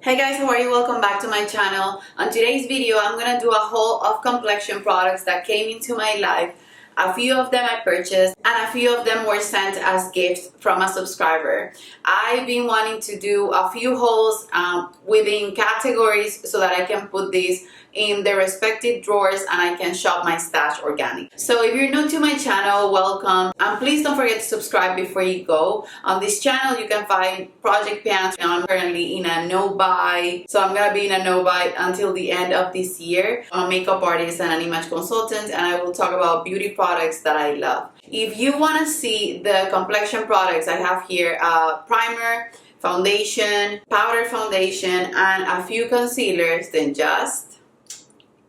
Hey guys, how are you? Welcome back to my channel. On today's video, I'm gonna do a haul of complexion products that came into my life. A few of them I purchased and a few of them were sent as gifts from a subscriber. I've been wanting to do a few hauls within categories so that I can put these in their respective drawers and I can shop my stash organic. So if you're new to my channel, welcome, and please don't forget to subscribe before you go. On this channel you can find project pants. I'm currently in a no buy, so I'm gonna be in a no buy until the end of this year. I'm a makeup artist and an image consultant, and I will talk about beauty products that I love. If you want to see the complexion products I have here, primer, foundation, powder foundation, and a few concealers, then just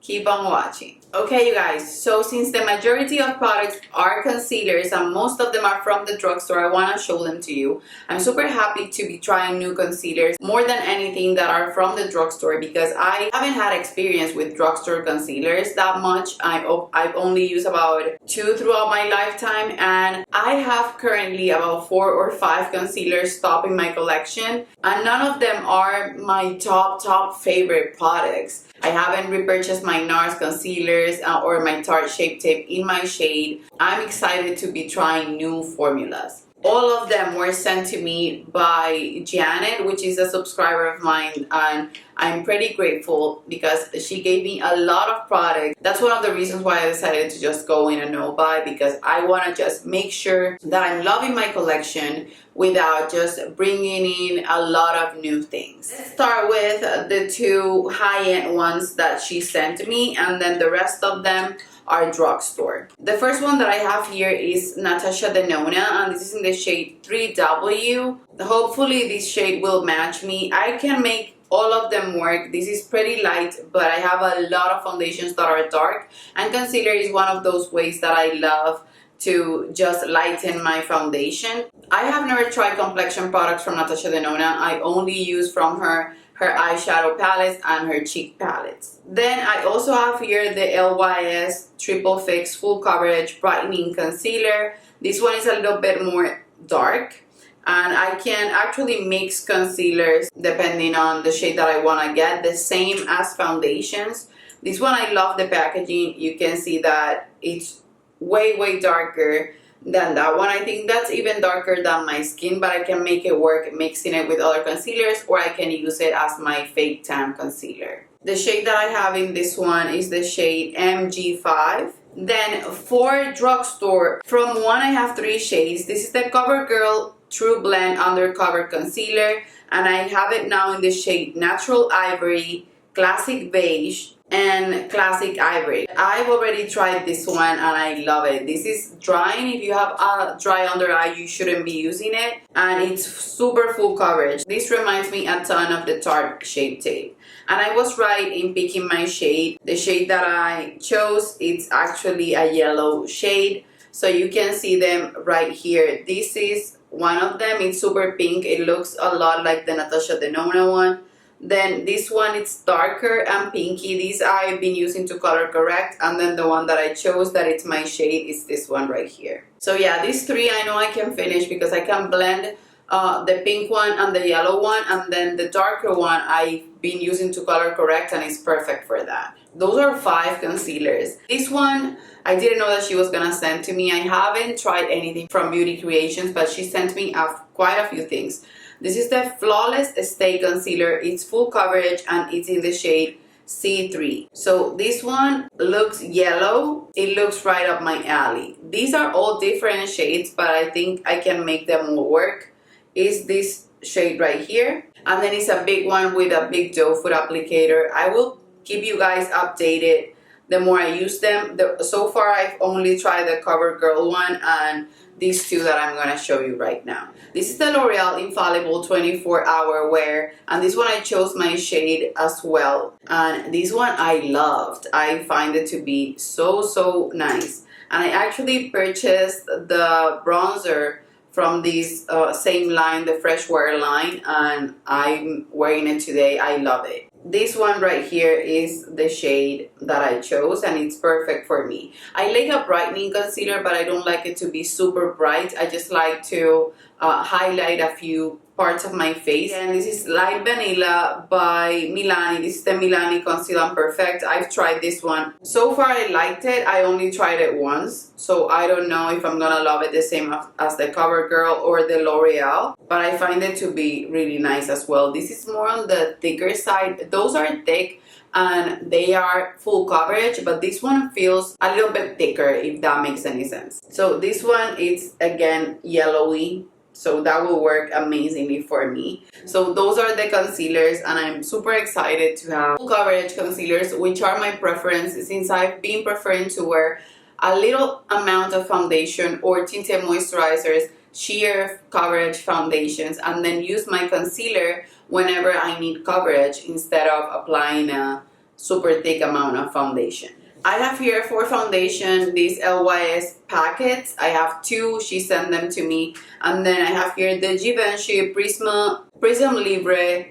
keep on watching. Okay, you guys, so since the majority of products are concealers and most of them are from the drugstore, I want to show them to you. I'm super happy to be trying new concealers more than anything that are from the drugstore because I haven't had experience with drugstore concealers that much. I've only used about 2 throughout my lifetime, and I have currently about 4 or 5 concealers top in my collection, and none of them are my top favorite products. I haven't repurchased my NARS concealers or my Tarte Shape Tape in my shade. I'm excited to be trying new formulas. All of them were sent to me by Janet, which is a subscriber of mine, and I'm pretty grateful because she gave me a lot of products. That's one of the reasons why I decided to just go in a no buy, because I want to just make sure that I'm loving my collection without just bringing in a lot of new things. Let's start with the 2 high-end ones that she sent me, and then the rest of them are drugstore. The first one that I have here is Natasha Denona, and this is in the shade 3W. Hopefully this shade will match me. I can make all of them work. This is pretty light, but I have a lot of foundations that are dark, and concealer is one of those ways that I love to just lighten my foundation. I have never tried complexion products from Natasha Denona. I only use from her eyeshadow palettes and her cheek palettes. Then I also have here the LYS Triple Fix Full Coverage Brightening Concealer. This one is a little bit more dark, and I can actually mix concealers depending on the shade that I want to get, the same as foundations. This one, I love the packaging. You can see that it's way darker than that one. I think that's even darker than my skin, but I can make it work mixing it with other concealers, or I can use it as my fake tan concealer. The shade that I have in this one is the shade MG5. Then for drugstore, from one I have 3 shades. This is the Covergirl True Blend Undercover Concealer, and I have it now in the shade Natural Ivory, Classic Beige, and Classic Ivory. I've already tried this one and I love it. This is drying. If you have a dry under eye, you shouldn't be using it, and it's super full coverage. This reminds me a ton of the Tarte Shape Tape, and I was right in picking my shade. The shade that I chose, it's actually a yellow shade, so you can see them right here. This is one of them. It's super pink. It looks a lot like the Natasha Denona one. Then this one, it's darker and pinky. These I've been using to color correct, and then the one that I chose that it's my shade is this one right here. So yeah, these 3 I know I can finish because I can blend the pink one and the yellow one, and then the darker one I've been using to color correct, and it's perfect for that. Those are 5 concealers. This one I didn't know that she was gonna send to me. I haven't tried anything from Beauty Creations, but she sent me quite a few things. This is the Flawless Stay Concealer. It's full coverage and it's in the shade C3. So this one looks yellow. It looks right up my alley. These are all different shades, but I think I can make them all work. Is this shade right here. And then it's a big one with a big doe foot applicator. I will keep you guys updated the more I use them. So far I've only tried the Covergirl one and these 2 that I'm going to show you right now. This is the L'Oreal Infallible 24-Hour Wear, and this one I chose my shade as well, and this one I loved. I find it to be so nice, and I actually purchased the bronzer from this same line, the Fresh Wear line, and I'm wearing it today. I love it. This one right here is the shade that I chose, and it's perfect for me. I like a brightening concealer, but I don't like it to be super bright. I just like to highlight a few parts of my face. And this is Light Vanilla by Milani. This is the Milani Conceal and Perfect. I've tried this one. So far I liked it. I only tried it once, so I don't know if I'm gonna love it the same as the Covergirl or the L'Oreal, but I find it to be really nice as well. This is more on the thicker side. Those are thick and they are full coverage, but this one feels a little bit thicker, if that makes any sense. So this one is again yellowy, so that will work amazingly for me. So those are the concealers, and I'm super excited to have full coverage concealers, which are my preference since I've been preferring to wear a little amount of foundation or tinted moisturizers, sheer coverage foundations, and then use my concealer whenever I need coverage instead of applying a super thick amount of foundation. I have here for foundation these LYS packets. I have two. She sent them to me. And then I have here the Givenchy Prism Libre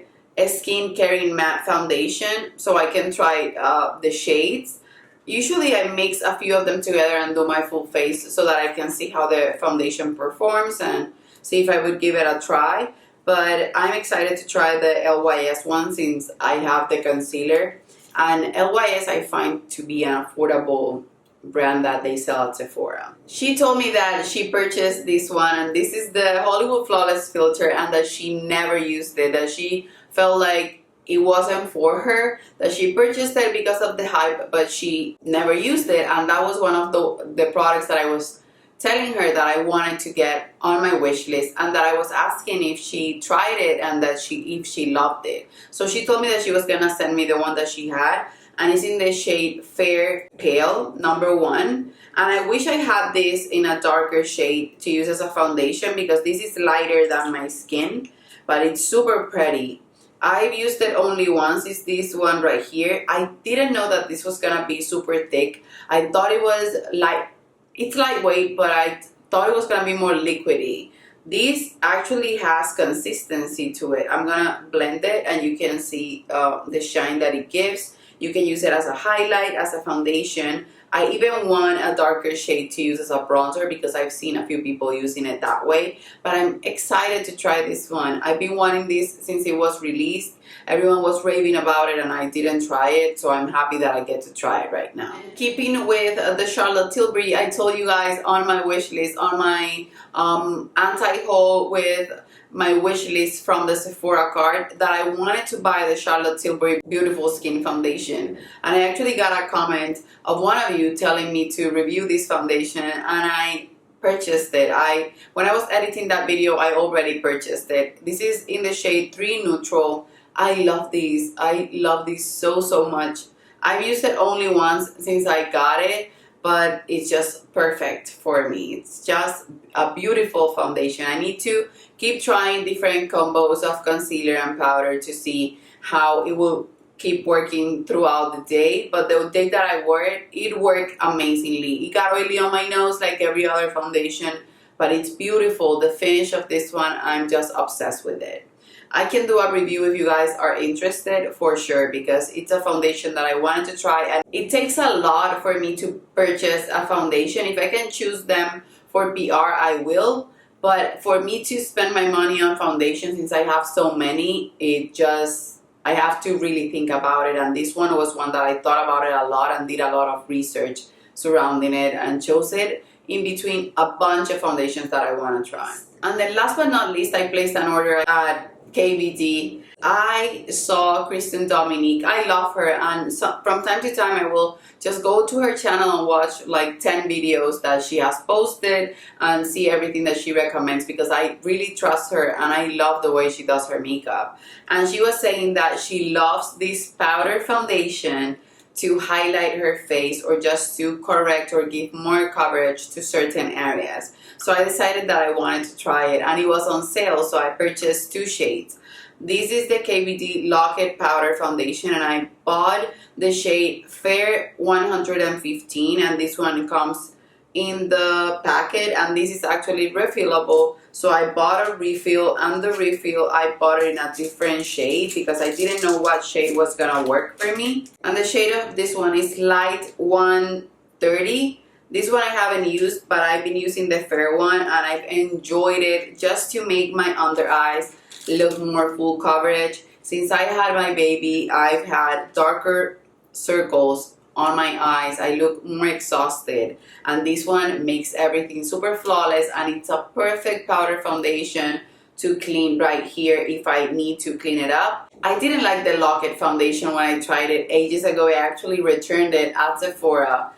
Skin Caring Matte Foundation, so I can try the shades. Usually I mix a few of them together and do my full face so that I can see how the foundation performs and see if I would give it a try. But I'm excited to try the LYS one since I have the concealer. And LYS I find to be an affordable brand that they sell at Sephora. She told me that she purchased this one, and this is the Hollywood Flawless Filter, and that she never used it, that she felt like it wasn't for her, that she purchased it because of the hype, but she never used it. And that was one of the products that I was telling her that I wanted to get on my wish list, and that I was asking if she tried it and that if she loved it. So she told me that she was gonna send me the one that she had, and it's in the shade Fair Pale #1. And I wish I had this in a darker shade to use as a foundation because this is lighter than my skin, but it's super pretty. I've used it only once. It's this one right here. I didn't know that this was gonna be super thick. I thought it was light. It's lightweight, but I thought it was gonna be more liquidy. This actually has consistency to it. I'm gonna blend it and you can see the shine that it gives. You can use it as a highlight, as a foundation. I even want a darker shade to use as a bronzer because I've seen a few people using it that way. But I'm excited to try this one. I've been wanting this since it was released. Everyone was raving about it and I didn't try it, so I'm happy that I get to try it right now. Keeping with the Charlotte Tilbury, I told you guys on my wish list, on my anti-haul with my wish list from the Sephora card, that I wanted to buy the Charlotte Tilbury Beautiful Skin Foundation. And I actually got a comment of one of you telling me to review this foundation, and I purchased it. When I was editing that video, I already purchased it. This is in the shade 3 Neutral. I love these. I love these so much. I've used it only once since I got it, but it's just perfect for me. It's just a beautiful foundation. I need to keep trying different combos of concealer and powder to see how it will keep working throughout the day. But the day that I wore it, it worked amazingly. It got oily on my nose like every other foundation, but it's beautiful. The finish of this one, I'm just obsessed with it. I can do a review if you guys are interested for sure, because it's a foundation that I wanted to try, and it takes a lot for me to purchase a foundation. If I can choose them for PR, I will, but for me to spend my money on foundation, since I have so many, I have to really think about it. And this one was one that I thought about it a lot and did a lot of research surrounding it and chose it in between a bunch of foundations that I want to try. And then last but not least, I placed an order at KVD. I saw Kristen Dominique. I love her, and so from time to time I will just go to her channel and watch like 10 videos that she has posted and see everything that she recommends, because I really trust her and I love the way she does her makeup. And she was saying that she loves this powder foundation to highlight her face or just to correct or give more coverage to certain areas. So I decided that I wanted to try it, and it was on sale, so I purchased 2 shades. This is the KVD Locket Powder Foundation, and I bought the shade Fair 115, and this one comes in the packet, and this is actually refillable. So I bought a refill, and the refill I bought it in a different shade because I didn't know what shade was gonna work for me. And the shade of this one is Light 130. This one I haven't used, but I've been using the fair one, and I've enjoyed it just to make my under eyes look more full coverage. Since I had my baby, I've had darker circles on my eyes. I look more exhausted, and this one makes everything super flawless, and it's a perfect powder foundation to clean right here if I need to clean it up. I didn't like the Locket foundation when I tried it ages ago. I actually returned it at Sephora,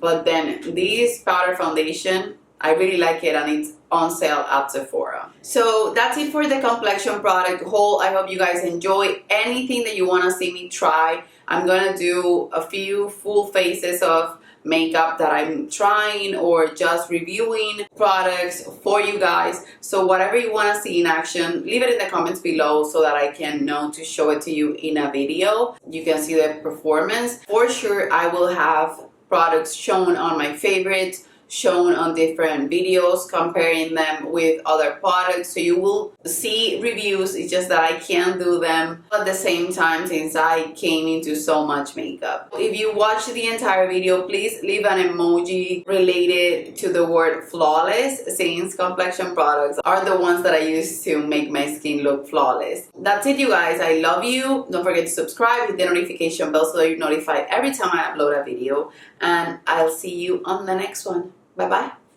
but then this powder foundation, I really like it, and it's on sale at Sephora. So that's it for the complexion product haul. I hope you guys enjoy. Anything that you want to see me try, I'm gonna do a few full faces of makeup that I'm trying or just reviewing products for you guys. So whatever you want to see in action, leave it in the comments below so that I can know to show it to you in a video. You can see the performance. For sure, I will have products shown on my favorites, shown on different videos, comparing them with other products, so you will see reviews. It's just that I can't do them at the same time since I came into so much makeup. If you watch the entire video, please leave an emoji related to the word flawless, since complexion products are the ones that I use to make my skin look flawless. That's it, you guys. I love you. Don't forget to subscribe, hit the notification bell so that you're notified every time I upload a video, and I'll see you on the next one. Bye-bye.